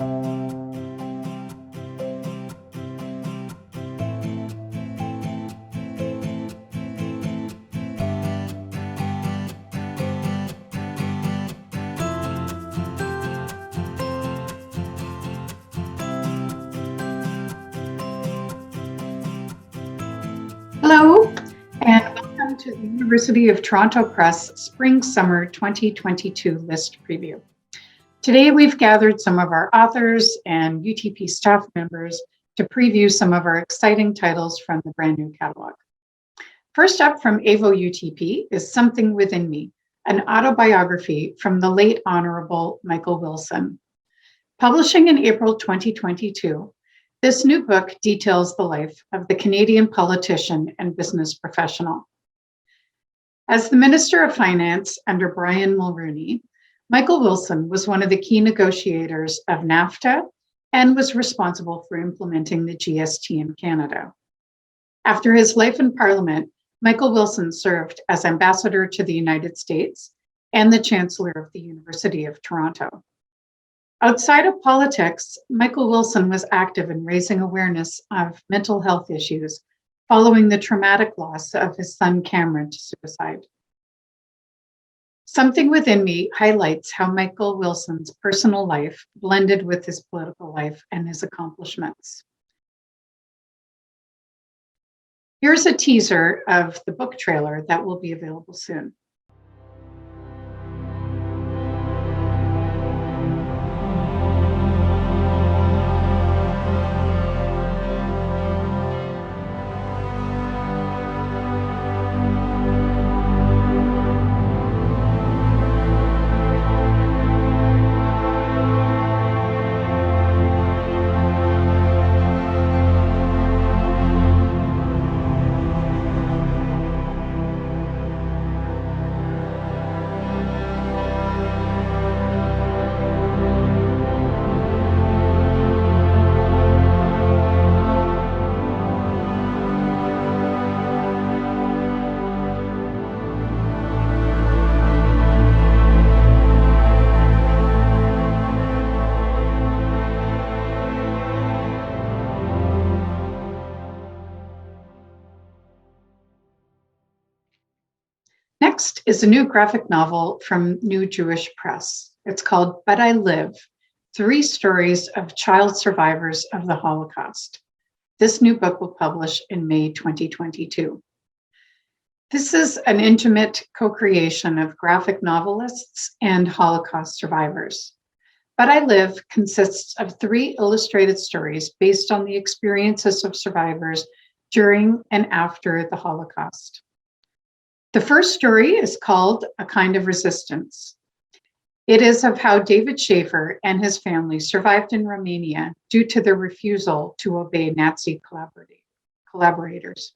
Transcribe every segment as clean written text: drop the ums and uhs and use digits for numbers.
Hello, and welcome to the University of Toronto Press Spring-Summer 2022 list preview. Today, we've gathered some of our authors and UTP staff members to preview some of our exciting titles from the brand new catalog. First up from AVO UTP is Something Within Me, an autobiography from the late Honorable Michael Wilson. Publishing in April 2022, this new book details the life of the Canadian politician and business professional. As the Minister of Finance under Brian Mulroney, Michael Wilson was one of the key negotiators of NAFTA and was responsible for implementing the GST in Canada. After his life in Parliament, Michael Wilson served as Ambassador to the United States and the Chancellor of the University of Toronto. Outside of politics, Michael Wilson was active in raising awareness of mental health issues following the traumatic loss of his son Cameron to suicide. Something Within Me highlights how Michael Wilson's personal life blended with his political life and his accomplishments. Here's a teaser of the book trailer that will be available soon. Next is a new graphic novel from New Jewish Press. It's called But I Live, 3 Stories of Child Survivors of the Holocaust. This new book will publish in May 2022. This is an intimate co-creation of graphic novelists and Holocaust survivors. But I Live consists of 3 illustrated stories based on the experiences of survivors during and after the Holocaust. The first story is called A Kind of Resistance. It is of how David Schaefer and his family survived in Romania due to their refusal to obey Nazi collaborators.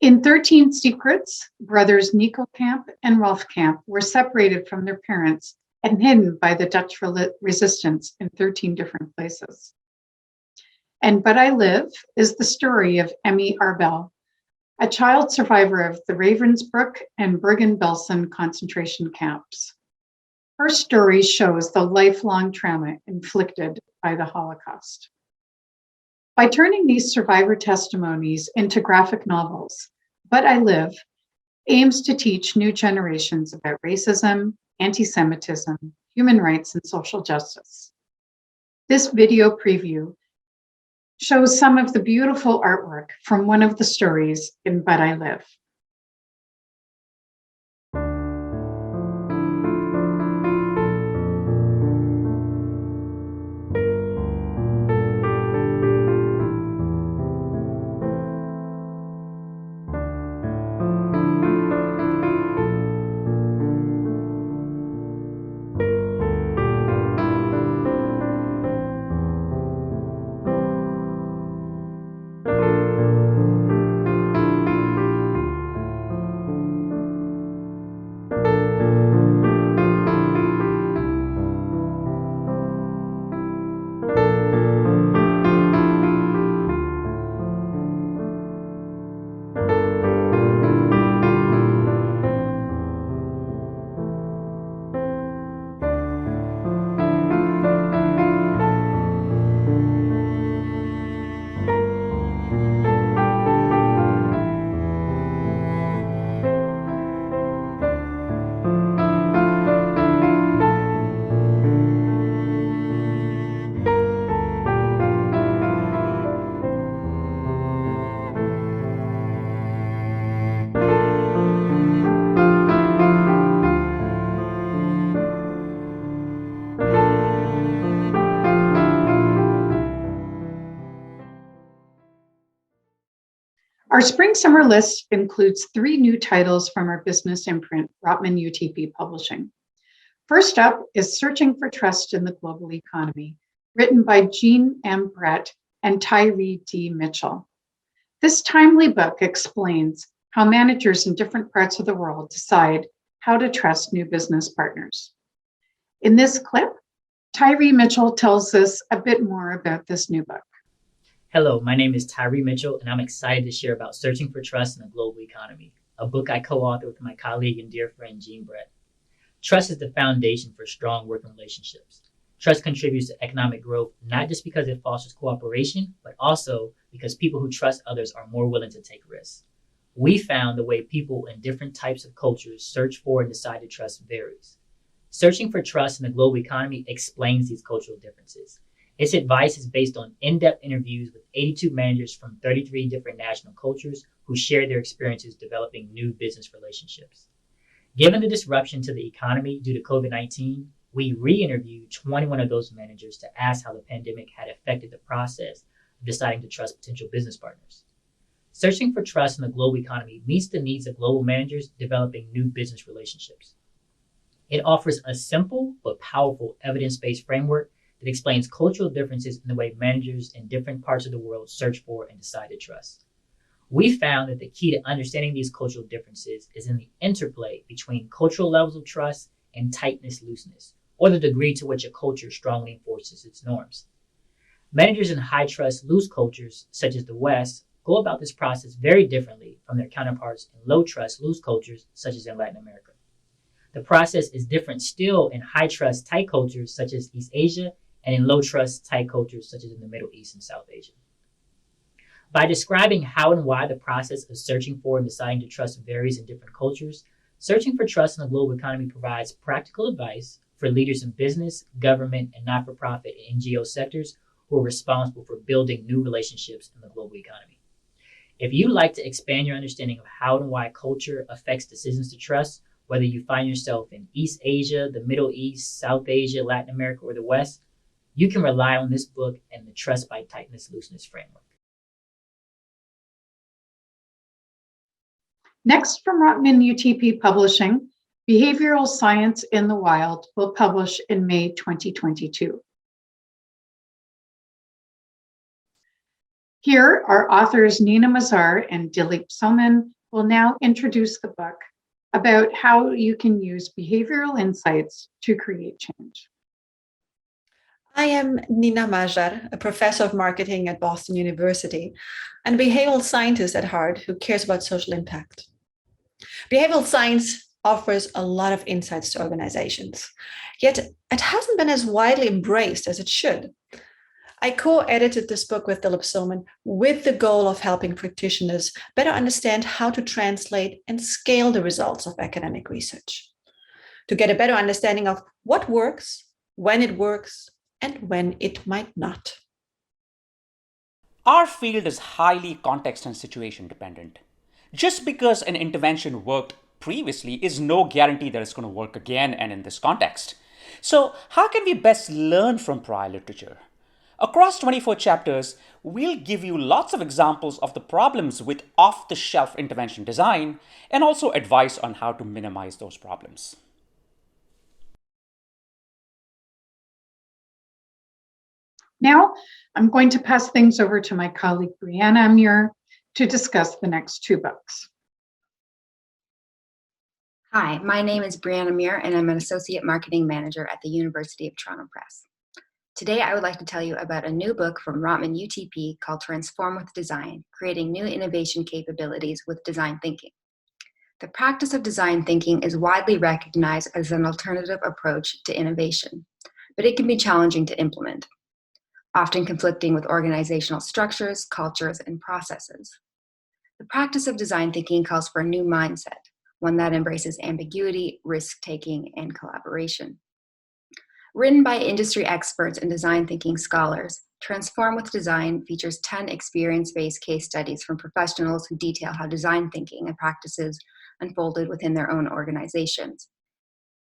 In 13 Secrets, brothers Nico Camp and Rolf Camp were separated from their parents and hidden by the Dutch resistance in 13 different places. And But I Live is the story of Emmy Arbel, a child survivor of the Ravensbrück and Bergen-Belsen concentration camps. Her story shows the lifelong trauma inflicted by the Holocaust. By turning these survivor testimonies into graphic novels, But I Live aims to teach new generations about racism, anti-Semitism, human rights, and social justice. This video preview shows some of the beautiful artwork from one of the stories in But I Live. Our spring-summer list includes 3 new titles from our business imprint, Rotman UTP Publishing. First up is Searching for Trust in the Global Economy, written by Jean M. Brett and Tyree D. Mitchell. This timely book explains how managers in different parts of the world decide how to trust new business partners. In this clip, Tyree Mitchell tells us a bit more about this new book. Hello, my name is Tyree Mitchell, and I'm excited to share about Searching for Trust in the Global Economy, a book I co-authored with my colleague and dear friend, Jean Brett. Trust is the foundation for strong working relationships. Trust contributes to economic growth, not just because it fosters cooperation, but also because people who trust others are more willing to take risks. We found the way people in different types of cultures search for and decide to trust varies. Searching for Trust in the Global Economy explains these cultural differences. Its advice is based on in-depth interviews with 82 managers from 33 different national cultures who share their experiences developing new business relationships. Given the disruption to the economy due to COVID-19, we re-interviewed 21 of those managers to ask how the pandemic had affected the process of deciding to trust potential business partners. Searching for Trust in the Global Economy meets the needs of global managers developing new business relationships. It offers a simple but powerful evidence-based framework that explains cultural differences in the way managers in different parts of the world search for and decide to trust. We found that the key to understanding these cultural differences is in the interplay between cultural levels of trust and tightness-looseness, or the degree to which a culture strongly enforces its norms. Managers in high-trust, loose cultures, such as the West, go about this process very differently from their counterparts in low-trust, loose cultures, such as in Latin America. The process is different still in high-trust, tight cultures, such as East Asia, and in low-trust, tight cultures, such as in the Middle East and South Asia. By describing how and why the process of searching for and deciding to trust varies in different cultures, Searching for Trust in the Global Economy provides practical advice for leaders in business, government, and not-for-profit and NGO sectors who are responsible for building new relationships in the global economy. If you'd like to expand your understanding of how and why culture affects decisions to trust, whether you find yourself in East Asia, the Middle East, South Asia, Latin America, or the West, you can rely on this book and the Trust by Tightness Looseness framework. Next from Rotman UTP Publishing, Behavioral Science in the Wild will publish in May 2022. Here, our authors Nina Mazar and Dilip Soman will now introduce the book about how you can use behavioral insights to create change. I am Nina Mazar, a professor of marketing at Boston University and a behavioral scientist at heart who cares about social impact. Behavioral science offers a lot of insights to organizations, yet it hasn't been as widely embraced as it should. I co-edited this book with Dilip Soman with the goal of helping practitioners better understand how to translate and scale the results of academic research, to get a better understanding of what works, when it works, and when it might not. Our field is highly context and situation dependent. Just because an intervention worked previously is no guarantee that it's going to work again and in this context. So how can we best learn from prior literature? Across 24 chapters, we'll give you lots of examples of the problems with off-the-shelf intervention design and also advice on how to minimize those problems. Now, I'm going to pass things over to my colleague Brianna Amir to discuss the next 2 books. Hi, my name is Brianna Amir, and I'm an Associate Marketing Manager at the University of Toronto Press. Today, I would like to tell you about a new book from Rotman UTP called Transform with Design, Creating New Innovation Capabilities with Design Thinking. The practice of design thinking is widely recognized as an alternative approach to innovation, but it can be challenging to implement, often conflicting with organizational structures, cultures, and processes. The practice of design thinking calls for a new mindset, one that embraces ambiguity, risk-taking, and collaboration. Written by industry experts and design thinking scholars, Transform with Design features 10 experience-based case studies from professionals who detail how design thinking and practices unfolded within their own organizations.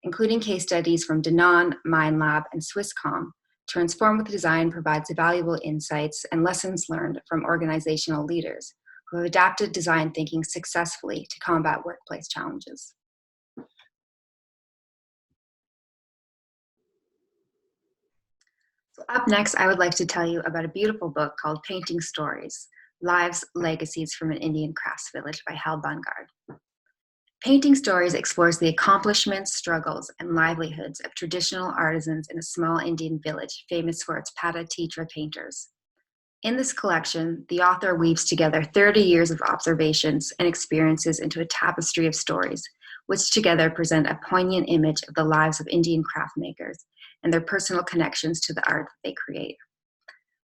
Including case studies from Danone, MindLab, and Swisscom, Transform with Design provides valuable insights and lessons learned from organizational leaders who have adapted design thinking successfully to combat workplace challenges. So up next, I would like to tell you about a beautiful book called Painting Stories: Lives, Legacies from an Indian Crafts Village by Hal Bungard. Painting Stories explores the accomplishments, struggles, and livelihoods of traditional artisans in a small Indian village famous for its Pata Titra painters. In this collection, the author weaves together 30 years of observations and experiences into a tapestry of stories, which together present a poignant image of the lives of Indian craft makers and their personal connections to the art they create.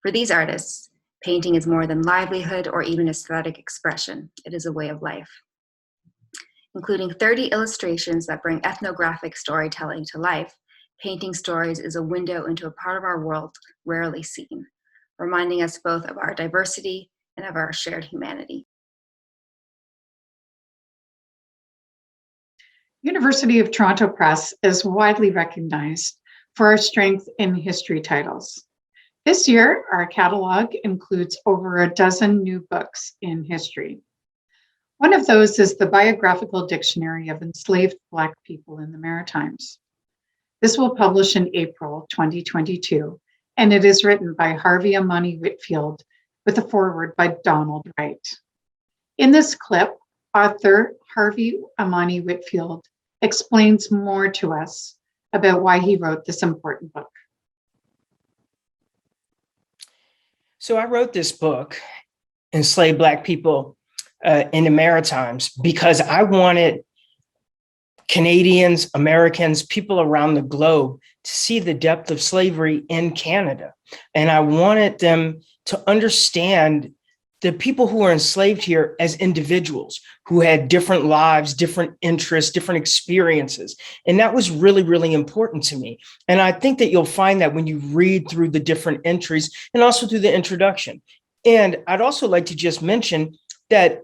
For these artists, painting is more than livelihood or even aesthetic expression. It is a way of life. Including 30 illustrations that bring ethnographic storytelling to life, Painting Stories is a window into a part of our world rarely seen, reminding us both of our diversity and of our shared humanity. University of Toronto Press is widely recognized for our strength in history titles. This year, our catalog includes over a dozen new books in history. One of those is the Biographical Dictionary of Enslaved Black People in the Maritimes. This will publish in April 2022, and it is written by Harvey Amani Whitfield with a foreword by Donald Wright. In this clip, author Harvey Amani Whitfield explains more to us about why he wrote this important book. So I wrote this book, Enslaved Black People in the Maritimes, because I wanted Canadians, Americans, people around the globe to see the depth of slavery in Canada. And I wanted them to understand the people who were enslaved here as individuals who had different lives, different interests, different experiences. And that was really, really important to me. And I think that you'll find that when you read through the different entries and also through the introduction. And I'd also like to just mention that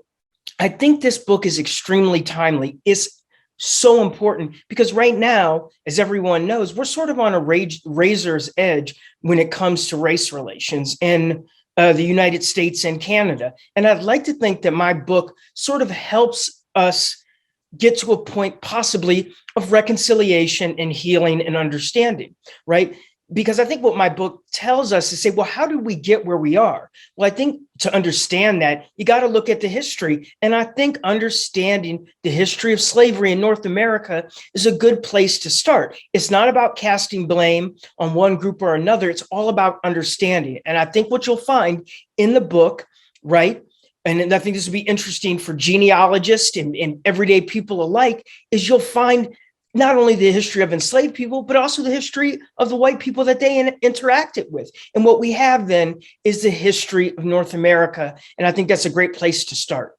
I think this book is extremely timely. It's so important because right now, as everyone knows, we're sort of on a razor's edge when it comes to race relations in the United States and Canada. And I'd like to think that my book sort of helps us get to a point possibly of reconciliation and healing and understanding, right? Because I think what my book tells us is say, well, how did we get where we are? Well, I think to understand that, you got to look at the history. And I think understanding the history of slavery in North America is a good place to start. It's not about casting blame on one group or another. It's all about understanding. And I think what you'll find in the book, right, and I think this will be interesting for genealogists and everyday people alike, is you'll find not only the history of enslaved people, but also the history of the white people that they interacted with. And what we have then is the history of North America. And I think that's a great place to start.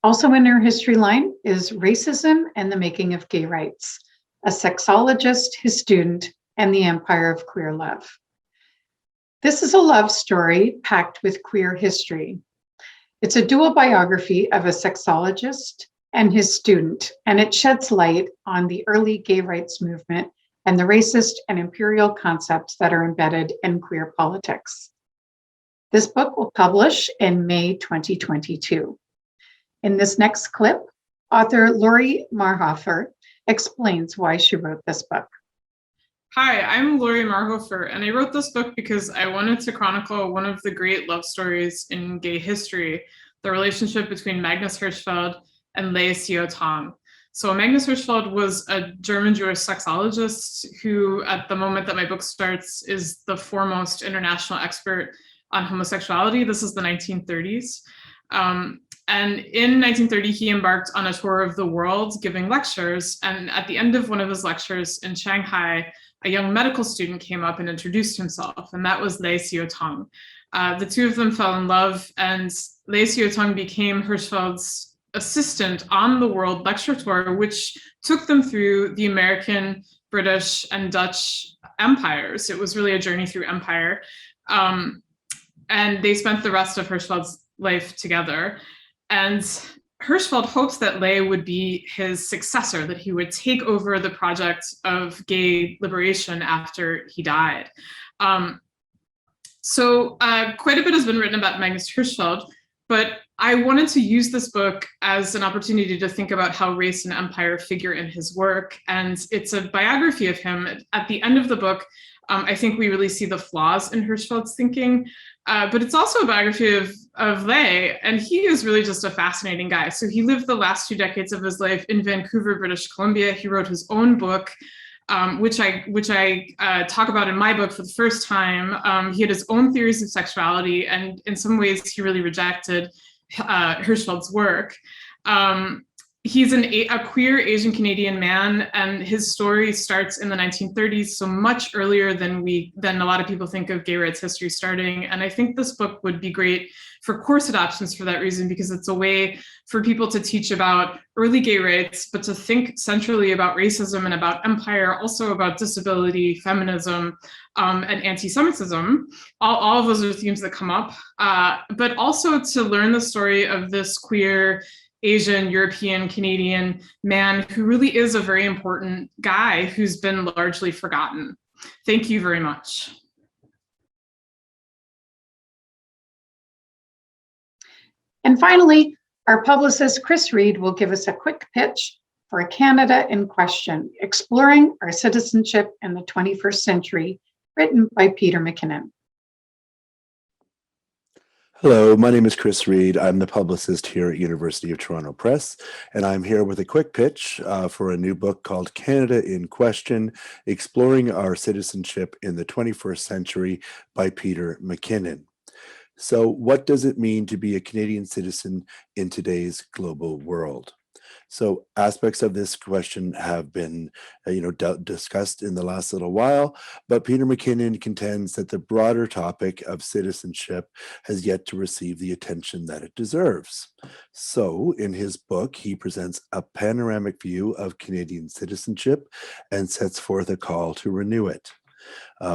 Also in our history line is Racism and the Making of Gay Rights, a sexologist, his student, and the Empire of Queer Love. This is a love story packed with queer history. It's a dual biography of a sexologist and his student, and it sheds light on the early gay rights movement and the racist and imperial concepts that are embedded in queer politics. This book will publish in May 2022. In this next clip, author Lori Marhofer explains why she wrote this book. Hi, I'm Lori Marhofer, and I wrote this book because I wanted to chronicle one of the great love stories in gay history, the relationship between Magnus Hirschfeld and Lea Seo Tong. So Magnus Hirschfeld was a German Jewish sexologist who, at the moment that my book starts, is the foremost international expert on homosexuality. This is the 1930s. And in 1930, he embarked on a tour of the world giving lectures. And at the end of one of his lectures in Shanghai, a young medical student came up and introduced himself, and that was Lea Seo Tong. The two of them fell in love, and Lea Seo Tong became Hirschfeld's assistant on the world lecture tour, which took them through the American, British, and Dutch empires. It was really a journey through empire. And they spent the rest of Hirschfeld's life together. And Hirschfeld hopes that Lay would be his successor, that he would take over the project of gay liberation after he died. So quite a bit has been written about Magnus Hirschfeld, but I wanted to use this book as an opportunity to think about how race and empire figure in his work. And it's a biography of him. At the end of the book, I think we really see the flaws in Hirschfeld's thinking, but it's also a biography of Lay, and he is really just a fascinating guy. So he lived the last 2 decades of his life in Vancouver, British Columbia. He wrote his own book, which I talk about in my book for the first time. He had his own theories of sexuality, and in some ways he really rejected Hirschfeld's work. He's a queer Asian Canadian man, and his story starts in the 1930s, so much earlier than a lot of people think of gay rights history starting. And I think this book would be great for course adoptions for that reason, because it's a way for people to teach about early gay rights, but to think centrally about racism and about empire, also about disability, feminism, and anti-Semitism. All of those are themes that come up, but also to learn the story of this queer Asian, European, Canadian man who really is a very important guy who's been largely forgotten. Thank you very much. And finally, our publicist, Chris Reed, will give us a quick pitch for Canada in Question, Exploring Our Citizenship in the 21st Century, written by Peter McKinnon. Hello, my name is Chris Reed. I'm the publicist here at University of Toronto Press, and I'm here with a quick pitch for a new book called Canada in Question, Exploring Our Citizenship in the 21st Century by Peter McKinnon. So what does it mean to be a Canadian citizen in today's global world? So aspects of this question have been, discussed in the last little while, but Peter McKinnon contends that the broader topic of citizenship has yet to receive the attention that it deserves. So in his book, he presents a panoramic view of Canadian citizenship and sets forth a call to renew it.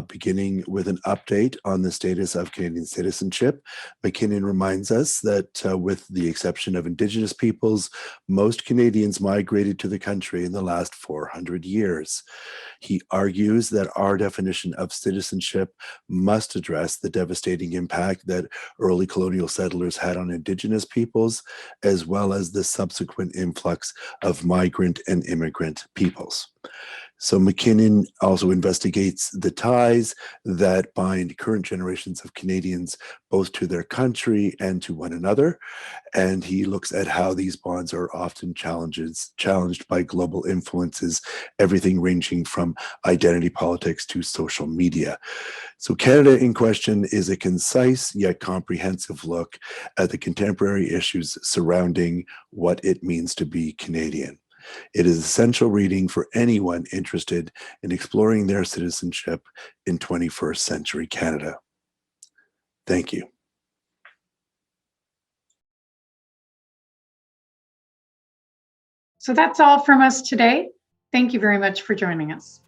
Beginning with an update on the status of Canadian citizenship, McKinnon reminds us that with the exception of Indigenous peoples, most Canadians migrated to the country in the last 400 years. He argues that our definition of citizenship must address the devastating impact that early colonial settlers had on Indigenous peoples, as well as the subsequent influx of migrant and immigrant peoples. So McKinnon also investigates the ties that bind current generations of Canadians both to their country and to one another. And he looks at how these bonds are often challenged by global influences, everything ranging from identity politics to social media. So Canada in Question is a concise yet comprehensive look at the contemporary issues surrounding what it means to be Canadian. It is essential reading for anyone interested in exploring their citizenship in 21st century Canada. Thank you. So that's all from us today. Thank you very much for joining us.